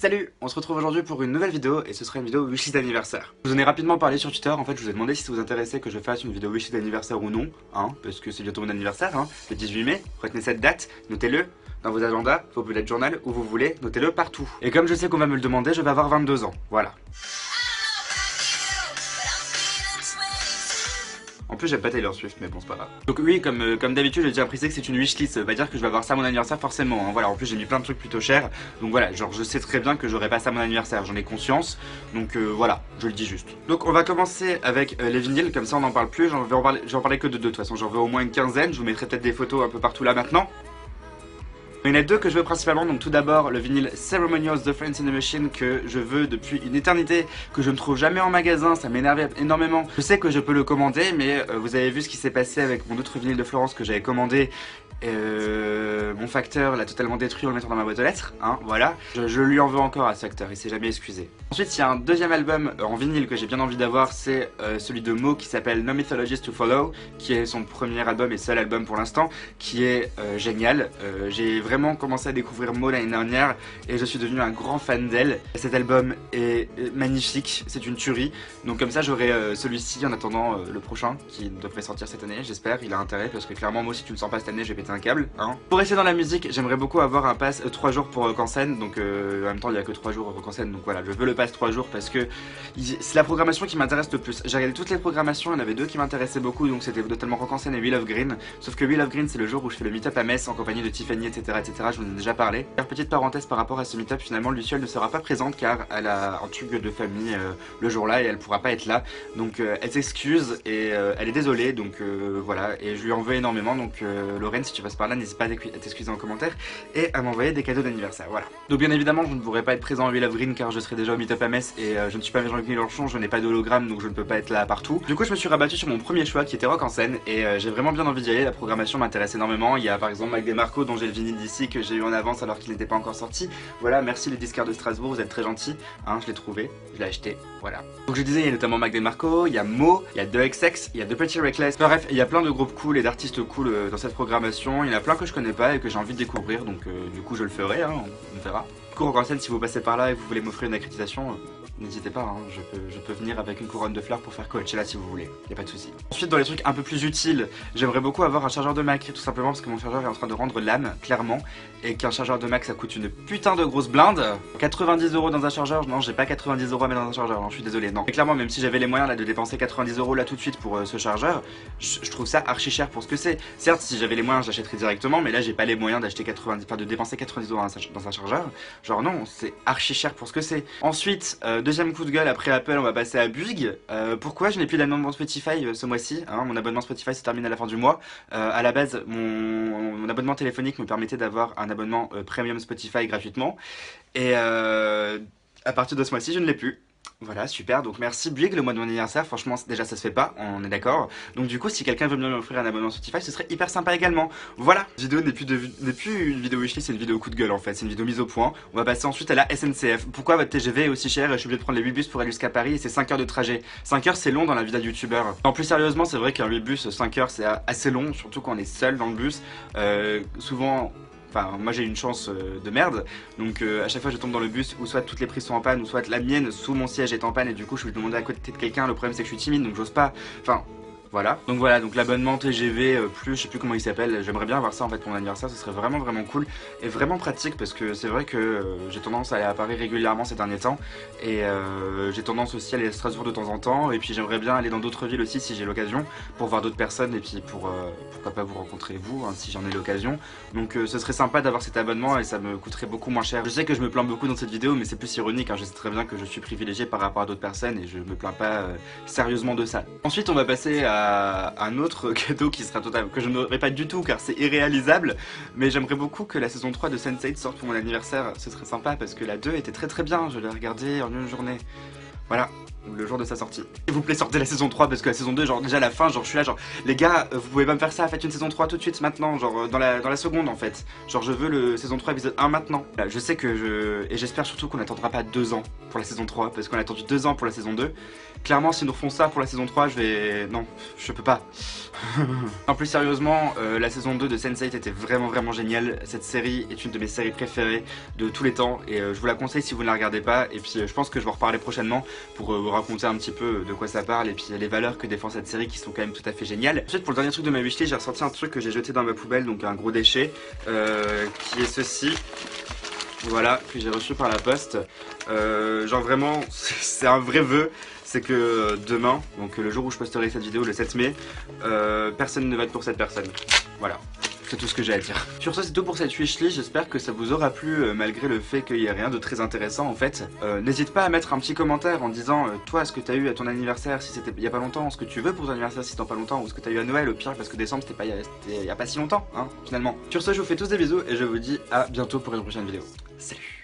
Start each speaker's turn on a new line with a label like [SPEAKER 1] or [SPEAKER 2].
[SPEAKER 1] Salut, on se retrouve aujourd'hui pour une nouvelle vidéo et ce sera une vidéo wishlist d'anniversaire. Je vous en ai rapidement parlé sur Twitter, en fait je vous ai demandé si ça vous intéressait que je fasse une vidéo wishlist d'anniversaire ou non, parce que c'est bientôt mon anniversaire, le 18 mai, retenez cette date, notez-le dans vos agendas, vos bullet journal, où vous voulez, notez-le partout. Et comme je sais qu'on va me le demander, je vais avoir 22 ans, voilà. En plus j'aime pas Taylor Swift mais bon c'est pas grave. Donc oui comme d'habitude j'ai déjà précisé que c'est une wishlist, ça veut pas dire que je vais avoir ça à mon anniversaire forcément, voilà. En plus j'ai mis plein de trucs plutôt chers, donc voilà, genre je sais très bien que j'aurai pas ça à mon anniversaire, j'en ai conscience, donc voilà, je le dis juste. Donc on va commencer avec les vinyles, comme ça on n'en parle plus, j'en parler que de deux, de toute façon j'en veux au moins une quinzaine, je vous mettrai peut-être des photos un peu partout là maintenant. Il y en a deux que je veux principalement, donc tout d'abord le vinyle Ceremonials de Florence and the Machine que je veux depuis une éternité, que je ne trouve jamais en magasin, ça m'énerve énormément. Je sais que je peux le commander mais vous avez vu ce qui s'est passé avec mon autre vinyle de Florence que j'avais commandé. Mon facteur l'a totalement détruit en le mettant dans ma boîte aux lettres, voilà. Je lui en veux encore à ce facteur, il s'est jamais excusé. Ensuite il y a un deuxième album en vinyle que j'ai bien envie d'avoir, c'est celui de Mo qui s'appelle No Mythologies to Follow, qui est son premier album et seul album pour l'instant, qui est génial. J'ai vraiment commencé à découvrir Mo l'année dernière et je suis devenu un grand fan d'elle. Cet album est magnifique, c'est une tuerie, donc comme ça j'aurai celui-ci en attendant le prochain qui devrait sortir cette année, j'espère. Il a intérêt parce que clairement moi si tu ne sors pas cette année je vais péter un câble, Pour rester dans la musique, j'aimerais beaucoup avoir un pass 3 jours pour Rock en scène, donc en même temps il n'y a que 3 jours Rock en scène, donc voilà, je veux le pass 3 jours parce que c'est la programmation qui m'intéresse le plus. J'ai regardé toutes les programmations, il y en avait deux qui m'intéressaient beaucoup, donc c'était totalement Rock en scène et Wheel of Green, sauf que Wheel of Green c'est le jour où je fais le meet-up à Metz en compagnie de Tiffany, etc. je vous en ai déjà parlé. Petite parenthèse par rapport à ce meet-up, finalement Luciole ne sera pas présente car elle a un truc de famille le jour-là et elle pourra pas être là, donc elle s'excuse et elle est désolée, donc voilà, et je lui en veux énormément, donc Lorraine si tu passes par là n'hésite pas à t'excuser en commentaire et à m'envoyer des cadeaux d'anniversaire, voilà. Donc bien évidemment je ne pourrai pas être présent à Wheel of Green car je serai déjà au meet-up à Metz et je ne suis pas Jean-Luc Mélenchon, je n'ai pas d'hologramme donc je ne peux pas être là partout. Du coup je me suis rabattu sur mon premier choix qui était Rock en scène et j'ai vraiment bien envie d'y aller, la programmation m'intéresse énormément. Il y a par exemple Mac DeMarco dont j'ai le vinyle d'ici que j'ai eu en avance alors qu'il n'était pas encore sorti, voilà, merci les disquaires de Strasbourg, vous êtes très gentils, je l'ai trouvé, je l'ai acheté, voilà. Donc je disais il y a notamment Mac DeMarco, il y a Mo, il y a 2XX, il y a The Pretty Reckless, bref il y a plein de groupes cool et d'artistes cool dans cette programmation, il y en a plein que je connais pas et que j'ai envie de découvrir, donc du coup je le ferai, on verra. Rock en scène, si vous passez par là et que vous voulez m'offrir une accréditation, n'hésitez pas, je peux venir avec une couronne de fleurs pour faire Coachella si vous voulez, y a pas de souci. Ensuite dans les trucs un peu plus utiles, j'aimerais beaucoup avoir un chargeur de Mac, tout simplement parce que mon chargeur est en train de rendre l'âme, clairement, et qu'un chargeur de Mac ça coûte une putain de grosse blinde. 90 € dans un chargeur, non j'ai pas 90 € à mettre dans un chargeur, non je suis désolé, non. Et clairement même si j'avais les moyens là de dépenser 90 € là tout de suite pour ce chargeur, je trouve ça archi cher pour ce que c'est. Certes si j'avais les moyens j'achèterais directement, mais là j'ai pas les moyens d'acheter de dépenser 90 € dans un chargeur, genre non, c'est archi cher pour ce que c'est. Ensuite, deuxième coup de gueule après Apple, on va passer à Bouygues. Pourquoi je n'ai plus d'abonnement Spotify ce mois-ci, mon abonnement Spotify se termine à la fin du mois. À la base, mon abonnement téléphonique me permettait d'avoir un abonnement premium Spotify gratuitement. Et à partir de ce mois-ci, je ne l'ai plus. Voilà, super, donc merci Bouygues, le mois de mon anniversaire, franchement déjà ça se fait pas, on est d'accord. Donc du coup si quelqu'un veut bien m'offrir un abonnement Spotify, ce serait hyper sympa également. Voilà, la vidéo n'est plus une vidéo wishlist, c'est une vidéo coup de gueule en fait, c'est une vidéo mise au point. On va passer ensuite à la SNCF. Pourquoi votre TGV est aussi cher et je suis obligé de prendre les 8 bus pour aller jusqu'à Paris et c'est 5 heures de trajet. 5 heures c'est long dans la vie d'un youtubeur. En plus sérieusement c'est vrai qu'un 8 bus 5 heures c'est assez long, surtout quand on est seul dans le bus. Souvent... Enfin, moi j'ai une chance de merde, donc à chaque fois je tombe dans le bus où soit toutes les prises sont en panne, ou soit la mienne sous mon siège est en panne et du coup je suis demandé à côté de quelqu'un. Le problème c'est que je suis timide donc j'ose pas, enfin voilà. Donc l'abonnement TGV plus, je sais plus comment il s'appelle, j'aimerais bien avoir ça en fait pour mon anniversaire, ce serait vraiment cool et vraiment pratique parce que c'est vrai que j'ai tendance à aller à Paris régulièrement ces derniers temps et j'ai tendance aussi à aller à Strasbourg de temps en temps et puis j'aimerais bien aller dans d'autres villes aussi si j'ai l'occasion pour voir d'autres personnes et puis pourquoi pas vous rencontrer vous si j'en ai l'occasion. Donc ce serait sympa d'avoir cet abonnement et ça me coûterait beaucoup moins cher. Je sais que je me plains beaucoup dans cette vidéo mais c'est plus ironique, je sais très bien que je suis privilégié par rapport à d'autres personnes et je me plains pas sérieusement de ça. Ensuite on va passer à un autre cadeau qui sera que je n'aurai pas du tout car c'est irréalisable, mais j'aimerais beaucoup que la saison 3 de Sense8 sorte pour mon anniversaire, ce serait sympa parce que la 2 était très bien, je l'ai regardée en une journée. Voilà, le jour de sa sortie. S'il vous plaît, sortez la saison 3 parce que la saison 2, genre déjà la fin, genre je suis là, genre les gars, vous pouvez pas me faire ça, faites une saison 3 tout de suite maintenant, genre dans la seconde en fait. Genre je veux le saison 3 épisode 1 maintenant. Là, je sais que et j'espère surtout qu'on n'attendra pas 2 ans pour la saison 3 parce qu'on a attendu 2 ans pour la saison 2. Clairement, s'ils nous refont ça pour la saison 3, je vais... Non, je peux pas. En plus sérieusement, la saison 2 de Sense8 était vraiment géniale. Cette série est une de mes séries préférées de tous les temps et je vous la conseille si vous ne la regardez pas. Et puis je pense que je vais en reparler prochainement pour vous raconter un petit peu de quoi ça parle et puis les valeurs que défend cette série qui sont quand même tout à fait géniales. Ensuite, pour le dernier truc de ma wishlist, j'ai ressorti un truc que j'ai jeté dans ma poubelle, donc un gros déchet, qui est ceci. Voilà, que j'ai reçu par la poste. Genre vraiment, c'est un vrai vœu. C'est que demain, donc le jour où je posterai cette vidéo, le 7 mai, personne ne vote pour cette personne. Voilà. C'est tout ce que j'ai à dire. Sur ce, c'est tout pour cette wishlist. J'espère que ça vous aura plu malgré le fait qu'il n'y ait rien de très intéressant en fait. N'hésite pas à mettre un petit commentaire en disant toi ce que t'as eu à ton anniversaire si c'était il y a pas longtemps, ce que tu veux pour ton anniversaire si c'est dans pas longtemps, ou ce que t'as eu à Noël au pire parce que décembre c'était il y a pas si longtemps hein finalement. Sur ce, je vous fais tous des bisous et je vous dis à bientôt pour une prochaine vidéo. Salut.